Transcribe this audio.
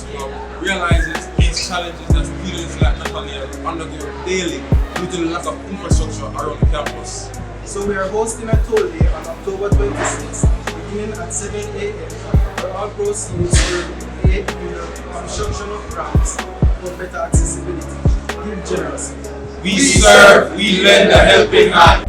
campus realizes these challenges that students like Nathaniel undergo daily due to the lack of infrastructure around the campus. So we are hosting a toll day on October 26th, beginning at 7 a.m. where all proceeds will aid in the construction of ramps for better accessibility. Give generously. We serve, we lend a helping hand.